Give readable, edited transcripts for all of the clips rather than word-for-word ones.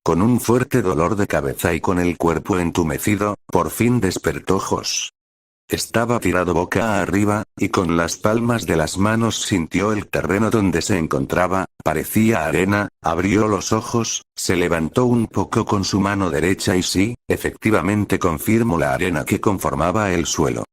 Con un fuerte dolor de cabeza y con el cuerpo entumecido, por fin despertó Josh. Estaba tirado boca arriba, y con las palmas de las manos sintió el terreno donde se encontraba, parecía arena, abrió los ojos, se levantó un poco con su mano derecha y sí, efectivamente confirmó la arena que conformaba el suelo.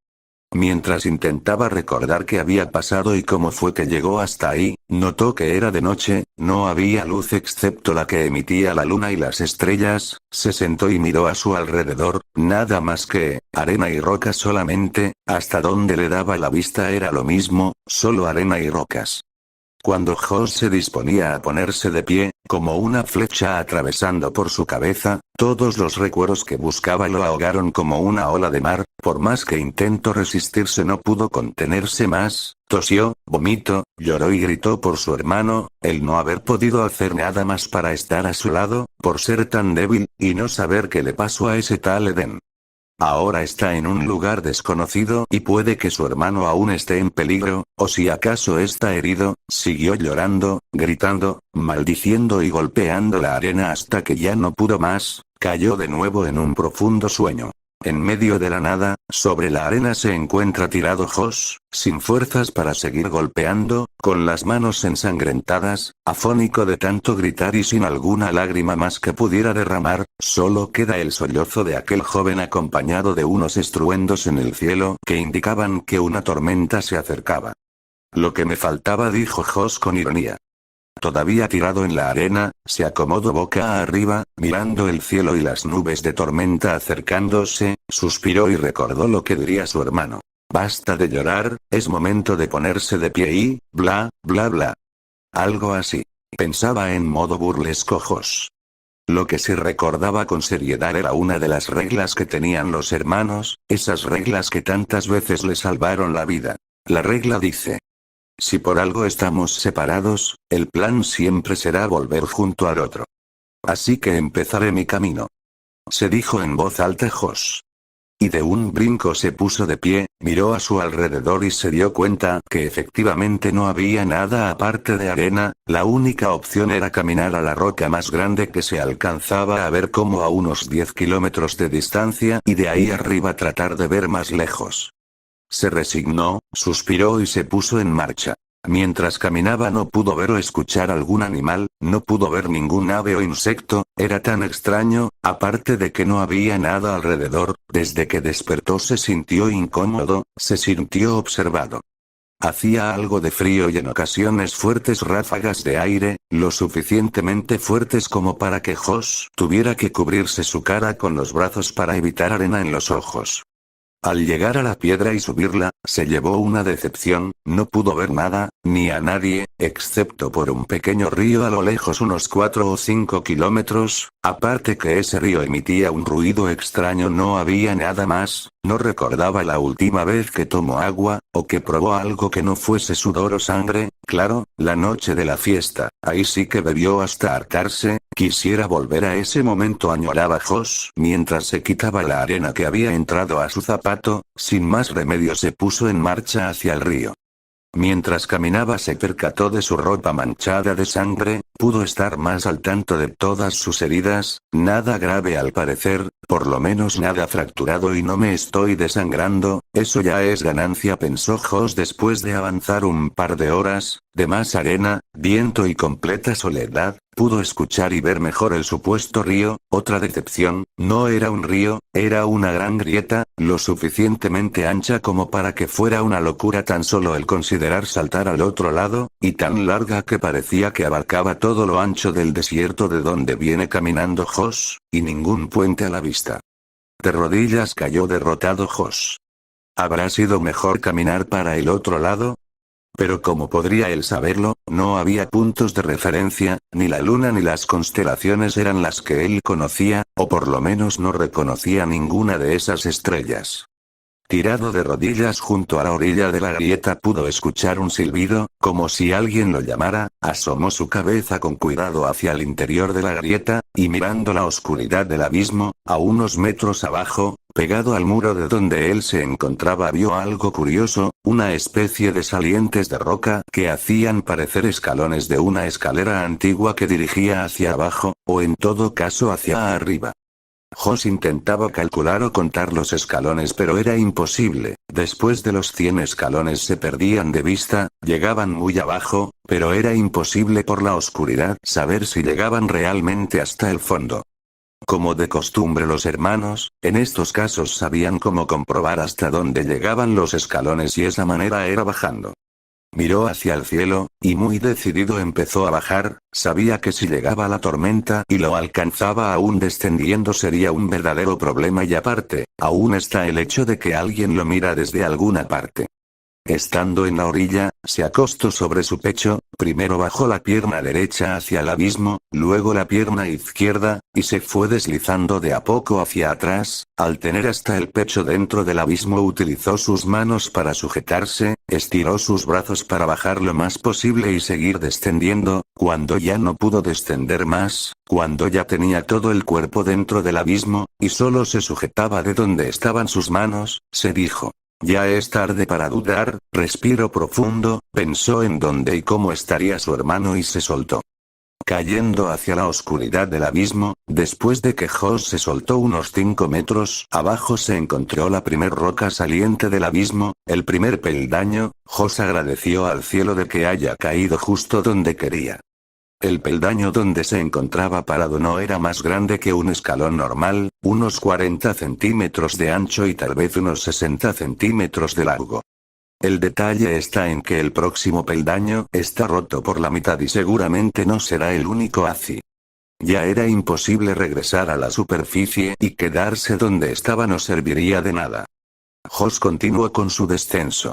Mientras intentaba recordar qué había pasado y cómo fue que llegó hasta ahí, notó que era de noche, no había luz excepto la que emitía la luna y las estrellas, se sentó y miró a su alrededor, nada más que arena y rocas solamente, hasta donde le daba la vista era lo mismo, solo arena y rocas. Cuando Josh se disponía a ponerse de pie, como una flecha atravesando por su cabeza, todos los recuerdos que buscaba lo ahogaron como una ola de mar, por más que intentó resistirse no pudo contenerse más, tosió, vomitó, lloró y gritó por su hermano, el no haber podido hacer nada más para estar a su lado, por ser tan débil, y no saber qué le pasó a ese tal Eden. Ahora está en un lugar desconocido y puede que su hermano aún esté en peligro, o si acaso está herido, siguió llorando, gritando, maldiciendo y golpeando la arena hasta que ya no pudo más, cayó de nuevo en un profundo sueño. En medio de la nada, sobre la arena se encuentra tirado Josh, sin fuerzas para seguir golpeando, con las manos ensangrentadas, afónico de tanto gritar y sin alguna lágrima más que pudiera derramar, solo queda el sollozo de aquel joven acompañado de unos estruendos en el cielo que indicaban que una tormenta se acercaba. Lo que me faltaba, dijo Josh con ironía. Todavía tirado en la arena, se acomodó boca arriba, mirando el cielo y las nubes de tormenta acercándose, suspiró y recordó lo que diría su hermano. Basta de llorar, es momento de ponerse de pie y, bla, bla, bla. Algo así. Pensaba en modo burlesco Josh. Lo que sí recordaba con seriedad era una de las reglas que tenían los hermanos, esas reglas que tantas veces le salvaron la vida. La regla dice: si por algo estamos separados, el plan siempre será volver junto al otro. Así que empezaré mi camino. Se dijo en voz alta Josh. Y de un brinco se puso de pie, miró a su alrededor y se dio cuenta que efectivamente no había nada aparte de arena, la única opción era caminar a la roca más grande que se alcanzaba a ver como a unos 10 kilómetros de distancia y de ahí arriba tratar de ver más lejos. Se resignó, suspiró y se puso en marcha. Mientras caminaba no pudo ver o escuchar algún animal, no pudo ver ningún ave o insecto, era tan extraño, aparte de que no había nada alrededor, desde que despertó se sintió incómodo, se sintió observado. Hacía algo de frío y en ocasiones fuertes ráfagas de aire, lo suficientemente fuertes como para que Josh tuviera que cubrirse su cara con los brazos para evitar arena en los ojos. Al llegar a la piedra y subirla, se llevó una decepción, no pudo ver nada, ni a nadie, excepto por un pequeño río a lo lejos unos 4 o 5 kilómetros, aparte que ese río emitía un ruido extraño, no había nada más, no recordaba la última vez que tomó agua, o que probó algo que no fuese sudor o sangre, claro, la noche de la fiesta, ahí sí que bebió hasta hartarse, quisiera volver a ese momento, añoraba Josh, mientras se quitaba la arena que había entrado a su zapato, sin más remedio se puso en marcha hacia el río. Mientras caminaba se percató de su ropa manchada de sangre, pudo estar más al tanto de todas sus heridas, nada grave al parecer, por lo menos nada fracturado y no me estoy desangrando, eso ya es ganancia, pensó Josh después de avanzar un par de horas, de más arena, viento y completa soledad, pudo escuchar y ver mejor el supuesto río, otra decepción, no era un río, era una gran grieta, lo suficientemente ancha como para que fuera una locura tan solo el considerar saltar al otro lado, y tan larga que parecía que abarcaba todo lo ancho del desierto de donde viene caminando Josh, y ningún puente a la vista. De rodillas cayó derrotado Josh. ¿Habrá sido mejor caminar para el otro lado? Pero ¿cómo podría él saberlo? No había puntos de referencia, ni la luna ni las constelaciones eran las que él conocía, o por lo menos no reconocía ninguna de esas estrellas. Tirado de rodillas junto a la orilla de la grieta pudo escuchar un silbido, como si alguien lo llamara, asomó su cabeza con cuidado hacia el interior de la grieta, y mirando la oscuridad del abismo, a unos metros abajo, pegado al muro de donde él se encontraba vio algo curioso, una especie de salientes de roca que hacían parecer escalones de una escalera antigua que dirigía hacia abajo, o en todo caso hacia arriba. Jos intentaba calcular o contar los escalones pero era imposible, después de los 100 escalones se perdían de vista, llegaban muy abajo, pero era imposible por la oscuridad saber si llegaban realmente hasta el fondo. Como de costumbre los hermanos, en estos casos sabían cómo comprobar hasta dónde llegaban los escalones y esa manera era bajando. Miró hacia el cielo, y muy decidido empezó a bajar, sabía que si llegaba la tormenta y lo alcanzaba aún descendiendo sería un verdadero problema y aparte, aún está el hecho de que alguien lo mira desde alguna parte. Estando en la orilla, se acostó sobre su pecho, primero bajó la pierna derecha hacia el abismo, luego la pierna izquierda, y se fue deslizando de a poco hacia atrás, al tener hasta el pecho dentro del abismo utilizó sus manos para sujetarse, estiró sus brazos para bajar lo más posible y seguir descendiendo, cuando ya no pudo descender más, cuando ya tenía todo el cuerpo dentro del abismo, y solo se sujetaba de donde estaban sus manos, se dijo. Ya es tarde para dudar, respiro profundo, pensó en dónde y cómo estaría su hermano y se soltó. Cayendo hacia la oscuridad del abismo, después de que Jos se soltó unos 5 metros abajo se encontró la primer roca saliente del abismo, el primer peldaño, Jos agradeció al cielo de que haya caído justo donde quería. El peldaño donde se encontraba parado no era más grande que un escalón normal, unos 40 centímetros de ancho y tal vez unos 60 centímetros de largo. El detalle está en que el próximo peldaño está roto por la mitad y seguramente no será el único así. Ya era imposible regresar a la superficie y quedarse donde estaba no serviría de nada. Jos continuó con su descenso.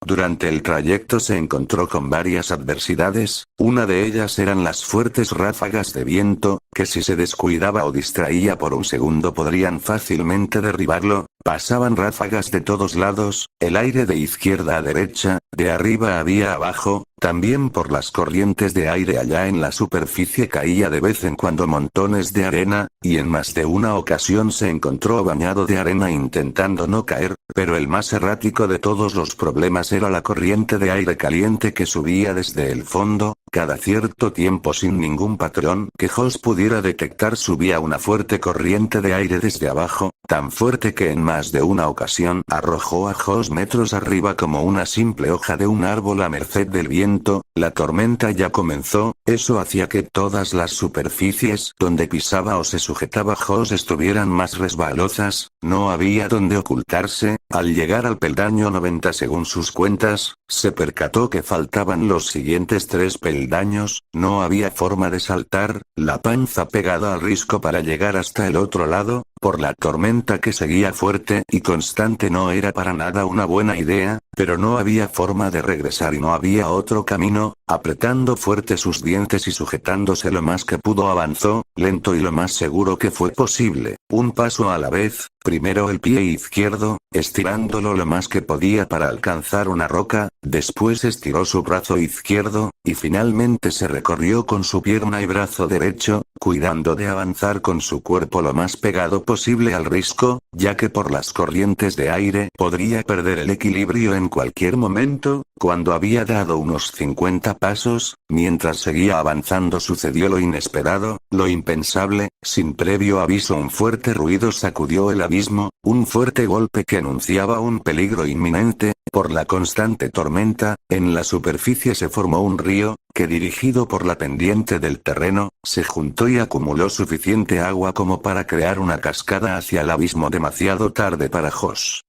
Durante el trayecto se encontró con varias adversidades, una de ellas eran las fuertes ráfagas de viento, que si se descuidaba o distraía por un segundo podrían fácilmente derribarlo, pasaban ráfagas de todos lados, el aire de izquierda a derecha, de arriba había abajo, también por las corrientes de aire allá en la superficie caía de vez en cuando montones de arena, y en más de una ocasión se encontró bañado de arena intentando no caer, pero el más errático de todos los problemas era la corriente de aire caliente que subía desde el fondo, cada cierto tiempo sin ningún patrón que Jos pudiera detectar subía una fuerte corriente de aire desde abajo, tan fuerte que en más de una ocasión arrojó a Jos metros arriba como una simple hoja de un árbol a merced del viento. La tormenta ya comenzó, eso hacía que todas las superficies donde pisaba o se sujetaba Jos estuvieran más resbalosas, no había donde ocultarse. Al llegar al peldaño 90 según sus cuentas, se percató que faltaban los siguientes 3 peldaños, no había forma de saltar, la panza pegada al risco para llegar hasta el otro lado, por la tormenta que seguía fuerte y constante no era para nada una buena idea, pero no había forma de regresar y no había otro camino, apretando fuerte sus dientes y sujetándose lo más que pudo avanzó, lento y lo más seguro que fue posible, un paso a la vez, primero el pie izquierdo, estirándolo lo más que podía para alcanzar una roca, después estiró su brazo izquierdo, y finalmente se recorrió con su pierna y brazo derecho, cuidando de avanzar con su cuerpo lo más pegado posible al risco, ya que por las corrientes de aire podría perder el equilibrio en cualquier momento. Cuando había dado unos 50 pasos, mientras seguía avanzando sucedió lo inesperado, lo impensable, sin previo aviso un fuerte ruido sacudió el abismo, un fuerte golpe que anunciaba un peligro inminente, por la constante tormenta, en la superficie se formó un río, que dirigido por la pendiente del terreno, se juntó y acumuló suficiente agua como para crear una cascada hacia el abismo demasiado tarde para Jos.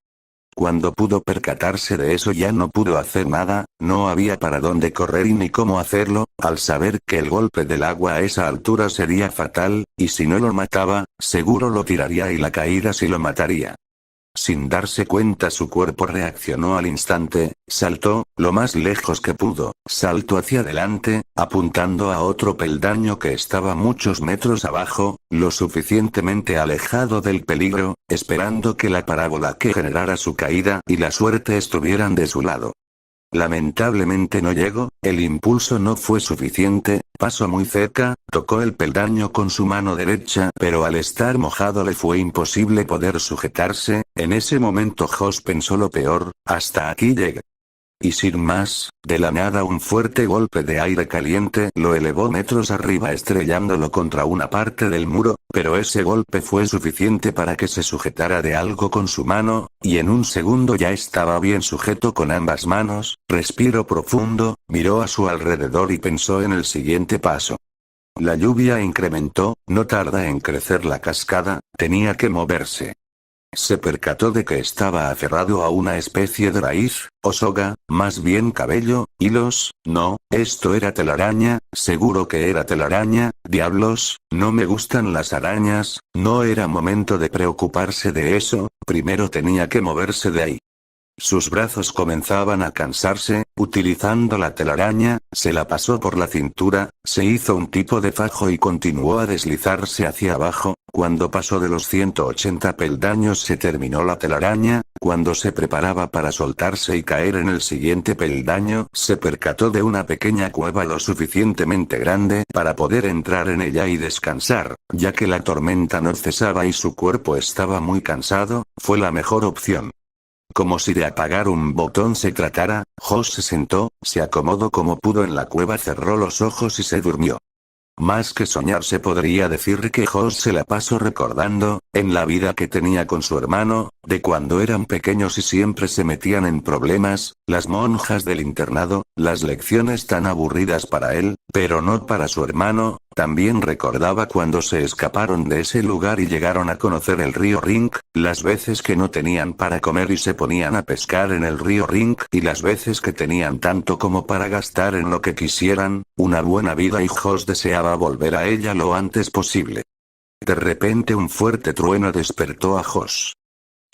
Cuando pudo percatarse de eso ya no pudo hacer nada, no había para dónde correr y ni cómo hacerlo, al saber que el golpe del agua a esa altura sería fatal, y si no lo mataba, seguro lo tiraría y la caída sí lo mataría. Sin darse cuenta su cuerpo reaccionó al instante, saltó, lo más lejos que pudo, saltó hacia adelante, apuntando a otro peldaño que estaba muchos metros abajo, lo suficientemente alejado del peligro, esperando que la parábola que generara su caída y la suerte estuvieran de su lado. Lamentablemente no llegó, el impulso no fue suficiente, pasó muy cerca, tocó el peldaño con su mano derecha, pero al estar mojado le fue imposible poder sujetarse. En ese momento Josh pensó lo peor: hasta aquí llegué. Y sin más, de la nada un fuerte golpe de aire caliente lo elevó metros arriba estrellándolo contra una parte del muro, pero ese golpe fue suficiente para que se sujetara de algo con su mano, y en un segundo ya estaba bien sujeto con ambas manos. Respiró profundo, miró a su alrededor y pensó en el siguiente paso. La lluvia incrementó, no tarda en crecer la cascada, tenía que moverse. Se percató de que estaba aferrado a una especie de raíz, o soga, más bien cabello, hilos. No, esto era telaraña, seguro que era telaraña. Diablos, no me gustan las arañas. No era momento de preocuparse de eso, primero tenía que moverse de ahí. Sus brazos comenzaban a cansarse, utilizando la telaraña, se la pasó por la cintura, se hizo un tipo de fajo y continuó a deslizarse hacia abajo. Cuando pasó de los 180 peldaños se terminó la telaraña. Cuando se preparaba para soltarse y caer en el siguiente peldaño, se percató de una pequeña cueva lo suficientemente grande para poder entrar en ella y descansar, ya que la tormenta no cesaba y su cuerpo estaba muy cansado. Fue la mejor opción. Como si de apagar un botón se tratara, Josh se sentó, se acomodó como pudo en la cueva, cerró los ojos y se durmió. Más que soñar se podría decir que Josh se la pasó recordando, en la vida que tenía con su hermano, de cuando eran pequeños y siempre se metían en problemas, las monjas del internado, las lecciones tan aburridas para él, pero no para su hermano. También recordaba cuando se escaparon de ese lugar y llegaron a conocer el río Rink, las veces que no tenían para comer y se ponían a pescar en el río Rink y las veces que tenían tanto como para gastar en lo que quisieran, una buena vida, y Josh deseaba volver a ella lo antes posible. De repente un fuerte trueno despertó a Josh.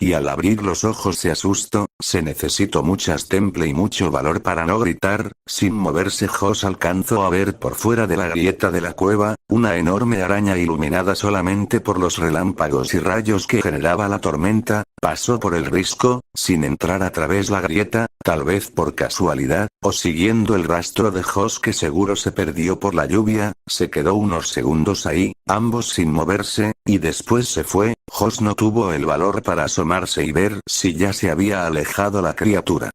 Y al abrir los ojos se asustó. Se necesitó muchas temple y mucho valor para no gritar. Sin moverse Josh alcanzó a ver por fuera de la grieta de la cueva, una enorme araña iluminada solamente por los relámpagos y rayos que generaba la tormenta. Pasó por el risco, sin entrar a través la grieta, tal vez por casualidad, o siguiendo el rastro de Josh que seguro se perdió por la lluvia. Se quedó unos segundos ahí, ambos sin moverse, y después se fue. Josh no tuvo el valor para asomarse y ver si ya se había alejado la criatura.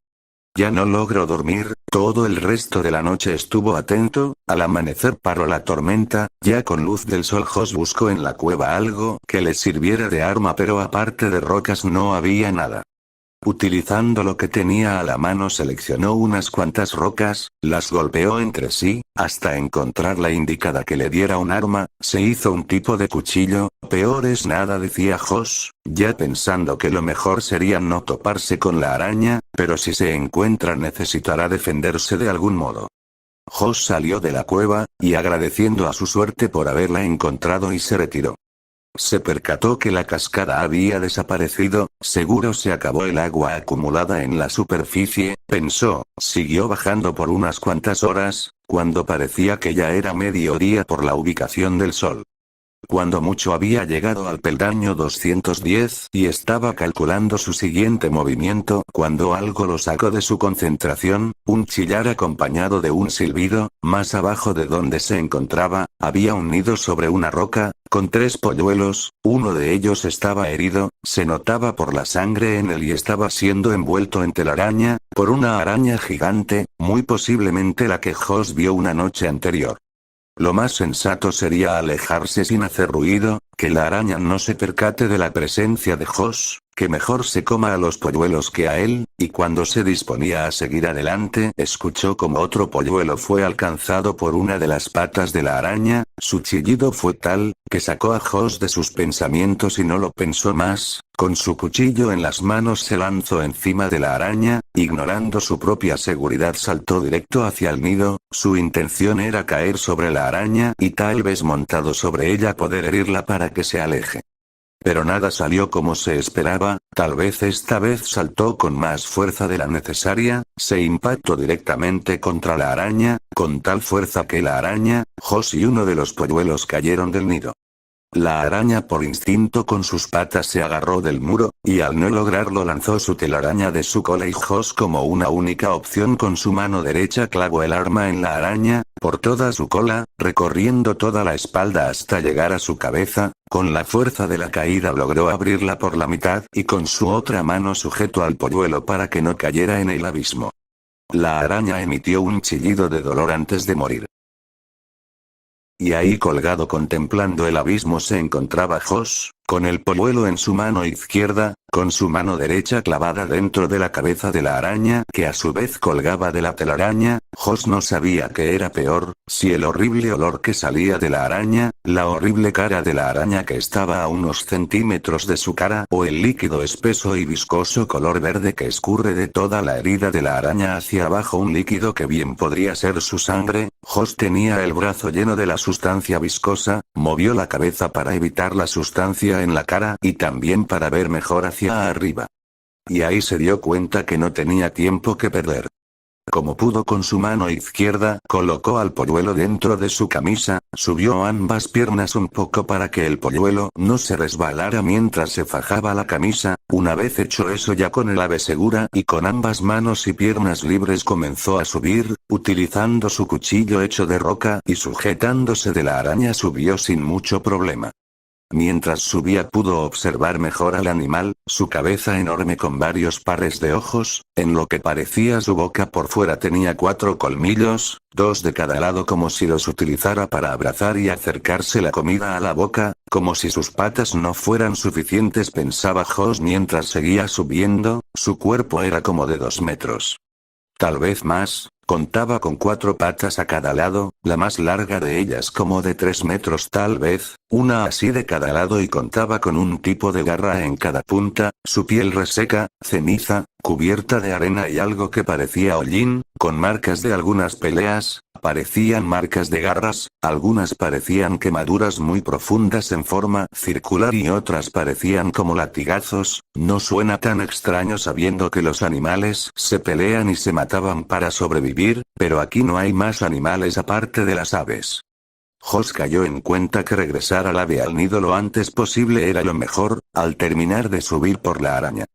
Ya no logró dormir, todo el resto de la noche estuvo atento. Al amanecer paró la tormenta, ya con luz del sol Josh buscó en la cueva algo que le sirviera de arma, pero aparte de rocas no había nada. Utilizando lo que tenía a la mano seleccionó unas cuantas rocas, las golpeó entre sí, hasta encontrar la indicada que le diera un arma. Se hizo un tipo de cuchillo. Peor es nada, decía Josh, ya pensando que lo mejor sería no toparse con la araña, pero si se encuentra necesitará defenderse de algún modo. Josh salió de la cueva, y agradeciendo a su suerte por haberla encontrado, y se retiró. Se percató que la cascada había desaparecido, seguro se acabó el agua acumulada en la superficie, pensó. Siguió bajando por unas cuantas horas, cuando parecía que ya era mediodía por la ubicación del sol. Cuando mucho había llegado al peldaño 210 y estaba calculando su siguiente movimiento cuando algo lo sacó de su concentración, un chillar acompañado de un silbido. Más abajo de donde se encontraba, había un nido sobre una roca, con 3 polluelos. Uno de ellos estaba herido, se notaba por la sangre en él y estaba siendo envuelto en telaraña, por una araña gigante, muy posiblemente la que Josh vio una noche anterior. Lo más sensato sería alejarse sin hacer ruido, que la araña no se percate de la presencia de Josh, que mejor se coma a los polluelos que a él. Y cuando se disponía a seguir adelante, escuchó como otro polluelo fue alcanzado por una de las patas de la araña. Su chillido fue tal, que sacó a Josh de sus pensamientos y no lo pensó más. Con su cuchillo en las manos se lanzó encima de la araña, ignorando su propia seguridad saltó directo hacia el nido. Su intención era caer sobre la araña y tal vez montado sobre ella poder herirla para que se aleje. Pero nada salió como se esperaba, tal vez esta vez saltó con más fuerza de la necesaria, se impactó directamente contra la araña, con tal fuerza que la araña, Josh y uno de los polluelos cayeron del nido. La araña por instinto con sus patas se agarró del muro, y al no lograrlo lanzó su telaraña de su cola y Josh como una única opción con su mano derecha clavó el arma en la araña, por toda su cola, recorriendo toda la espalda hasta llegar a su cabeza, con la fuerza de la caída logró abrirla por la mitad y con su otra mano sujetó al polluelo para que no cayera en el abismo. La araña emitió un chillido de dolor antes de morir. Y ahí colgado contemplando el abismo se encontraba Josh, con el polluelo en su mano izquierda, con su mano derecha clavada dentro de la cabeza de la araña que a su vez colgaba de la telaraña. Josh no sabía qué era peor, si el horrible olor que salía de la araña, la horrible cara de la araña que estaba a unos centímetros de su cara o el líquido espeso y viscoso color verde que escurre de toda la herida de la araña hacia abajo, un líquido que bien podría ser su sangre. Josh tenía el brazo lleno de la sustancia viscosa, movió la cabeza para evitar la sustancia en la cara y también para ver mejor hacia arriba. Y ahí se dio cuenta que no tenía tiempo que perder. Como pudo con su mano izquierda, colocó al polluelo dentro de su camisa, subió ambas piernas un poco para que el polluelo no se resbalara mientras se fajaba la camisa. Una vez hecho eso ya con el ave segura y con ambas manos y piernas libres comenzó a subir, utilizando su cuchillo hecho de roca y sujetándose de la araña subió sin mucho problema. Mientras subía pudo observar mejor al animal, su cabeza enorme con varios pares de ojos, en lo que parecía su boca por fuera tenía 4 colmillos, 2 de cada lado como si los utilizara para abrazar y acercarse la comida a la boca, como si sus patas no fueran suficientes, pensaba Josh mientras seguía subiendo. Su cuerpo era como de 2 metros. Tal vez más. Contaba con 4 patas a cada lado, la más larga de ellas como de 3 metros tal vez, una así de cada lado y contaba con un tipo de garra en cada punta, su piel reseca, ceniza, cubierta de arena y algo que parecía hollín, con marcas de algunas peleas, parecían marcas de garras, algunas parecían quemaduras muy profundas en forma circular y otras parecían como latigazos. No suena tan extraño sabiendo que los animales se pelean y se mataban para sobrevivir, pero aquí no hay más animales aparte de las aves. Josh cayó en cuenta que regresar al ave al nido lo antes posible era lo mejor, al terminar de subir por la araña.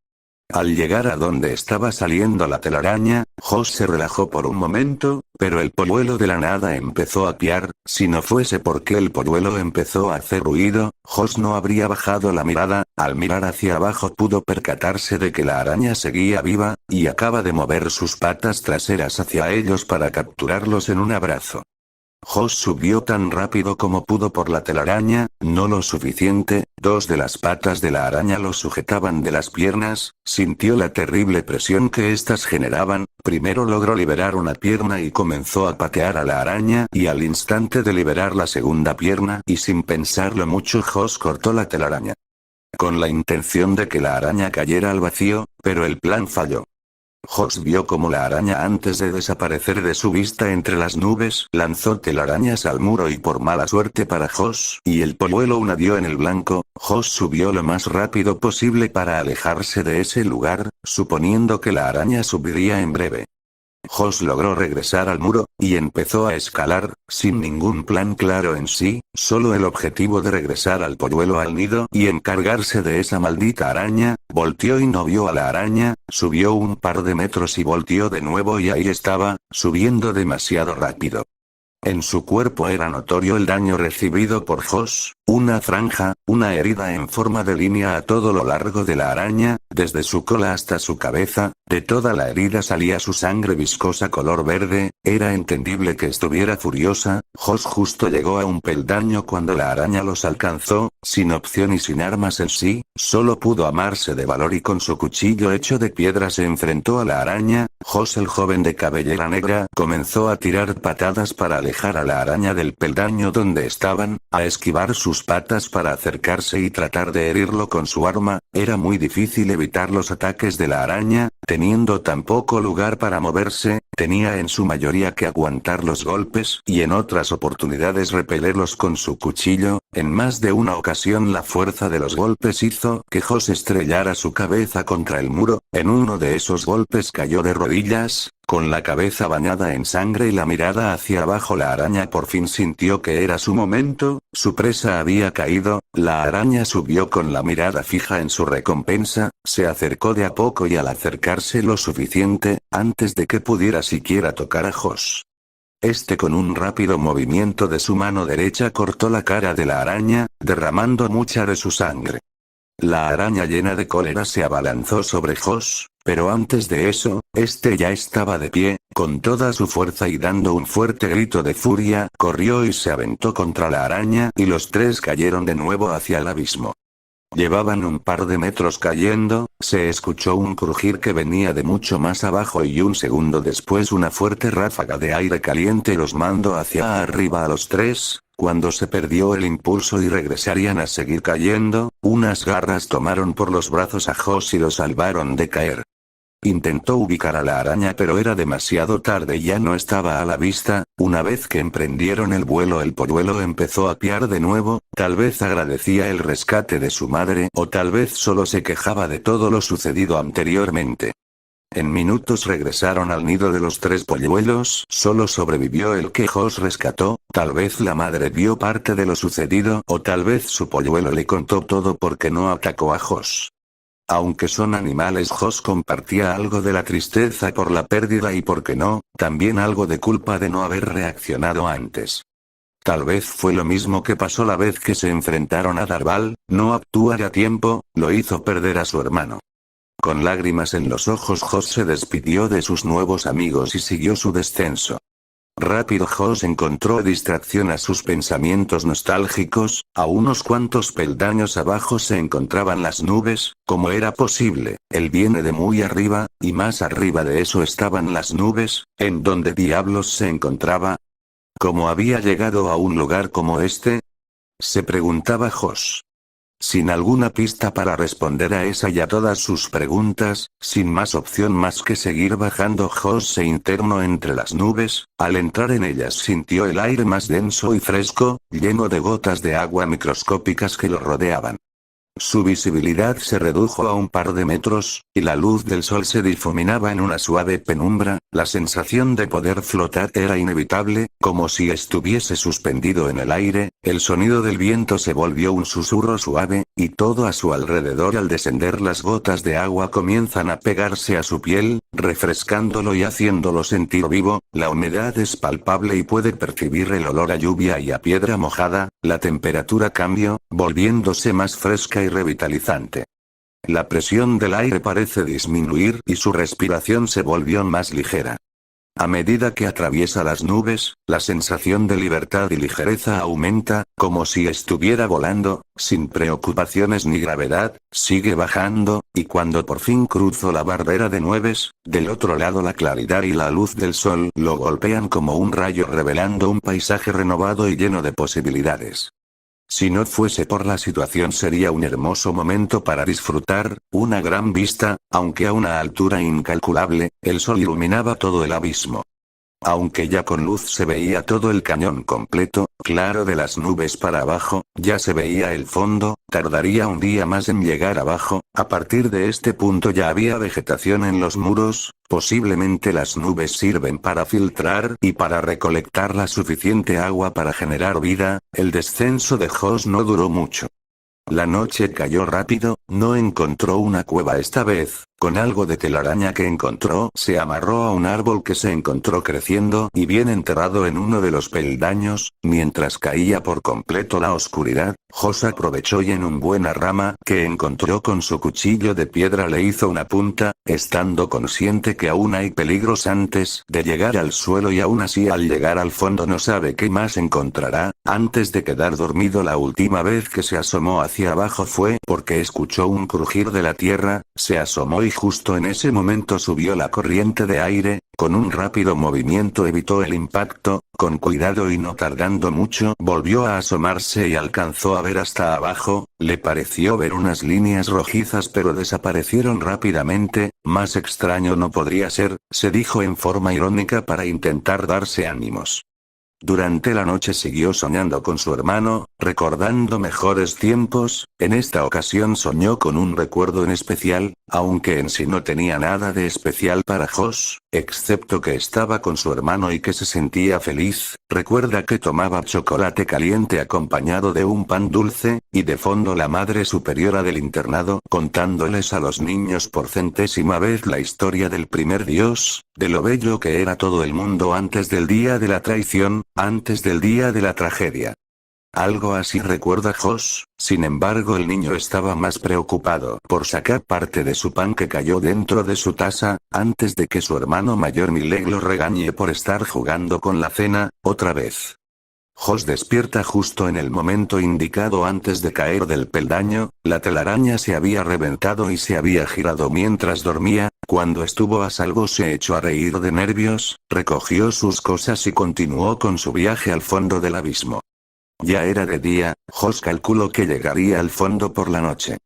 Al llegar a donde estaba saliendo la telaraña, Josh se relajó por un momento, pero el polluelo de la nada empezó a piar. Si no fuese porque el polluelo empezó a hacer ruido, Josh no habría bajado la mirada. Al mirar hacia abajo pudo percatarse de que la araña seguía viva, y acaba de mover sus patas traseras hacia ellos para capturarlos en un abrazo. Josh subió tan rápido como pudo por la telaraña, no lo suficiente, 2 de las patas de la araña lo sujetaban de las piernas, sintió la terrible presión que éstas generaban, primero logró liberar una pierna y comenzó a patear a la araña y al instante de liberar la segunda pierna y sin pensarlo mucho Josh cortó la telaraña. Con la intención de que la araña cayera al vacío, pero el plan falló. Josh vio como la araña antes de desaparecer de su vista entre las nubes lanzó telarañas al muro y por mala suerte para Josh y el polluelo una dio en el blanco. Josh subió lo más rápido posible para alejarse de ese lugar, suponiendo que la araña subiría en breve. Josh logró regresar al muro, y empezó a escalar, sin ningún plan claro en sí, solo el objetivo de regresar al polluelo al nido y encargarse de esa maldita araña. Volteó y no vio a la araña, subió un par de metros y volteó de nuevo y ahí estaba, subiendo demasiado rápido. En su cuerpo era notorio el daño recibido por Josh, una franja, una herida en forma de línea a todo lo largo de la araña, desde su cola hasta su cabeza. De toda la herida salía su sangre viscosa color verde. Era entendible que estuviera furiosa. Josh justo llegó a un peldaño cuando la araña los alcanzó, sin opción y sin armas en sí, solo pudo amarse de valor y con su cuchillo hecho de piedra se enfrentó a la araña. Josh, el joven de cabellera negra, comenzó a tirar patadas para alejar a la araña del peldaño donde estaban, a esquivar sus patas para acercarse y tratar de herirlo con su arma. Era muy difícil evitar los ataques de la araña, teniendo tan poco lugar para moverse, Tenía en su mayoría que aguantar los golpes y en otras oportunidades repelerlos con su cuchillo. En más de una ocasión la fuerza de los golpes hizo que Hoss estrellara su cabeza contra el muro. En uno de esos golpes cayó de rodillas, con la cabeza bañada en sangre y la mirada hacia abajo. La araña por fin sintió que era su momento, su presa había caído. La araña subió con la mirada fija en su recompensa, se acercó de a poco y al acercarse lo suficiente, antes de que pudiera siquiera tocar a Hoss, este con un rápido movimiento de su mano derecha cortó la cara de la araña, derramando mucha de su sangre. La araña llena de cólera se abalanzó sobre Hoss, pero antes de eso, este ya estaba de pie, con toda su fuerza y dando un fuerte grito de furia, corrió y se aventó contra la araña y los tres cayeron de nuevo hacia el abismo. Llevaban un par de metros cayendo, se escuchó un crujir que venía de mucho más abajo y un segundo después una fuerte ráfaga de aire caliente los mandó hacia arriba a los tres. Cuando se perdió el impulso y regresarían a seguir cayendo, unas garras tomaron por los brazos a Hoss y lo salvaron de caer. Intentó ubicar a la araña pero era demasiado tarde y ya no estaba a la vista. Una vez que emprendieron el vuelo el polluelo empezó a piar de nuevo, tal vez agradecía el rescate de su madre o tal vez solo se quejaba de todo lo sucedido anteriormente. En minutos regresaron al nido de los tres polluelos, solo sobrevivió el que Hoss rescató. Tal vez la madre vio parte de lo sucedido o tal vez su polluelo le contó todo porque no atacó a Hoss. Aunque son animales, Hoss compartía algo de la tristeza por la pérdida y, por qué no, también algo de culpa de no haber reaccionado antes. Tal vez fue lo mismo que pasó la vez que se enfrentaron a Darval, no actuar a tiempo, lo hizo perder a su hermano. Con lágrimas en los ojos Hoss se despidió de sus nuevos amigos y siguió su descenso. Rápido Hoss encontró distracción a sus pensamientos nostálgicos. A unos cuantos peldaños abajo se encontraban las nubes. ¿Cómo era posible? Él viene de muy arriba, y más arriba de eso estaban las nubes. ¿En dónde diablos se encontraba? ¿Cómo había llegado a un lugar como este? Se preguntaba Hoss. Sin alguna pista para responder a esa y a todas sus preguntas, sin más opción más que seguir bajando, Hoss se internó entre las nubes. Al entrar en ellas sintió el aire más denso y fresco, lleno de gotas de agua microscópicas que lo rodeaban. Su visibilidad se redujo a un par de metros, y la luz del sol se difuminaba en una suave penumbra. La sensación de poder flotar era inevitable, como si estuviese suspendido en el aire. El sonido del viento se volvió un susurro suave, y todo a su alrededor al descender las gotas de agua comienzan a pegarse a su piel, refrescándolo y haciéndolo sentir vivo. La humedad es palpable y puede percibir el olor a lluvia y a piedra mojada. La temperatura cambió, volviéndose más fresca y revitalizante. La presión del aire parece disminuir y su respiración se volvió más ligera. A medida que atraviesa las nubes, la sensación de libertad y ligereza aumenta, como si estuviera volando, sin preocupaciones ni gravedad. Sigue bajando, y cuando por fin cruzó la barrera de nubes, del otro lado la claridad y la luz del sol lo golpean como un rayo, revelando un paisaje renovado y lleno de posibilidades. Si no fuese por la situación sería un hermoso momento para disfrutar, una gran vista, aunque a una altura incalculable. El sol iluminaba todo el abismo. Aunque ya con luz se veía todo el cañón completo, claro, de las nubes para abajo, ya se veía el fondo. Tardaría un día más en llegar abajo. A partir de este punto ya había vegetación en los muros. Posiblemente las nubes sirven para filtrar y para recolectar la suficiente agua para generar vida. El descenso de Hoss no duró mucho. La noche cayó rápido. No encontró una cueva esta vez. Con algo de telaraña que encontró, se amarró a un árbol que se encontró creciendo y bien enterrado en uno de los peldaños. Mientras caía por completo la oscuridad, Hoss aprovechó y en una buena rama que encontró con su cuchillo de piedra le hizo una punta, estando consciente que aún hay peligros antes de llegar al suelo y aún así al llegar al fondo no sabe qué más encontrará. Antes de quedar dormido, la última vez que se asomó hacia abajo fue porque escuchó un crujir de la tierra. Se asomó y y justo en ese momento subió la corriente de aire, con un rápido movimiento evitó el impacto, con cuidado y no tardando mucho volvió a asomarse y alcanzó a ver hasta abajo, le pareció ver unas líneas rojizas pero desaparecieron rápidamente, más extraño no podría ser, se dijo en forma irónica para intentar darse ánimos. Durante la noche siguió soñando con su hermano, recordando mejores tiempos, en esta ocasión soñó con un recuerdo en especial, aunque en sí no tenía nada de especial para Josh, excepto que estaba con su hermano y que se sentía feliz, recuerda que tomaba chocolate caliente acompañado de un pan dulce, y de fondo la madre superiora del internado contándoles a los niños por centésima vez la historia del primer dios, de lo bello que era todo el mundo antes del día de la traición, antes del día de la tragedia. Algo así recuerda Josh, sin embargo el niño estaba más preocupado por sacar parte de su pan que cayó dentro de su taza, antes de que su hermano mayor Miley lo regañe por estar jugando con la cena, otra vez. Josh despierta justo en el momento indicado antes de caer del peldaño, la telaraña se había reventado y se había girado mientras dormía, cuando estuvo a salvo se echó a reír de nervios, recogió sus cosas y continuó con su viaje al fondo del abismo. Ya era de día, Josh calculó que llegaría al fondo por la noche.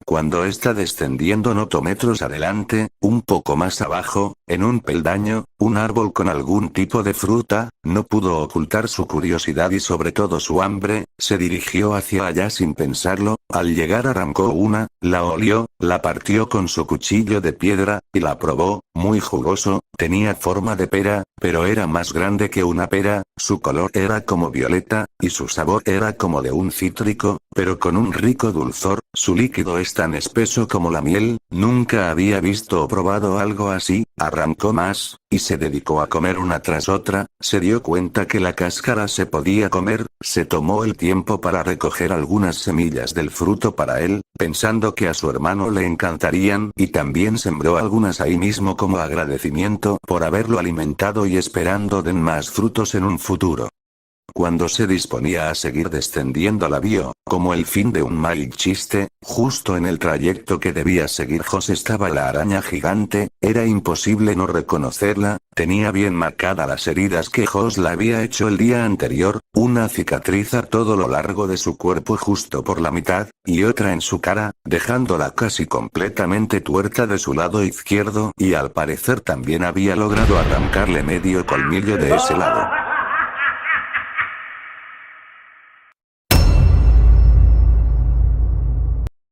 Cuando está descendiendo notó metros adelante, un poco más abajo, en un peldaño, un árbol con algún tipo de fruta, no pudo ocultar su curiosidad y sobre todo su hambre, se dirigió hacia allá sin pensarlo, al llegar arrancó una, la olió, la partió con su cuchillo de piedra, y la probó, muy jugoso, tenía forma de pera, pero era más grande que una pera, su color era como violeta, y su sabor era como de un cítrico, pero con un rico dulzor, su líquido es tan espeso como la miel, nunca había visto o probado algo así, arrancó más, y se dedicó a comer una tras otra, se dio cuenta que la cáscara se podía comer, se tomó el tiempo para recoger algunas semillas del fruto para él, pensando que a su hermano le encantarían, y también sembró algunas ahí mismo como agradecimiento por haberlo alimentado y esperando den más frutos en un futuro. Cuando se disponía a seguir descendiendo la vio, como el fin de un mal chiste, justo en el trayecto que debía seguir Josh estaba la araña gigante, era imposible no reconocerla, tenía bien marcadas las heridas que Josh le había hecho el día anterior, una cicatriz a todo lo largo de su cuerpo justo por la mitad, y otra en su cara, dejándola casi completamente tuerta de su lado izquierdo, y al parecer también había logrado arrancarle medio colmillo de ese lado.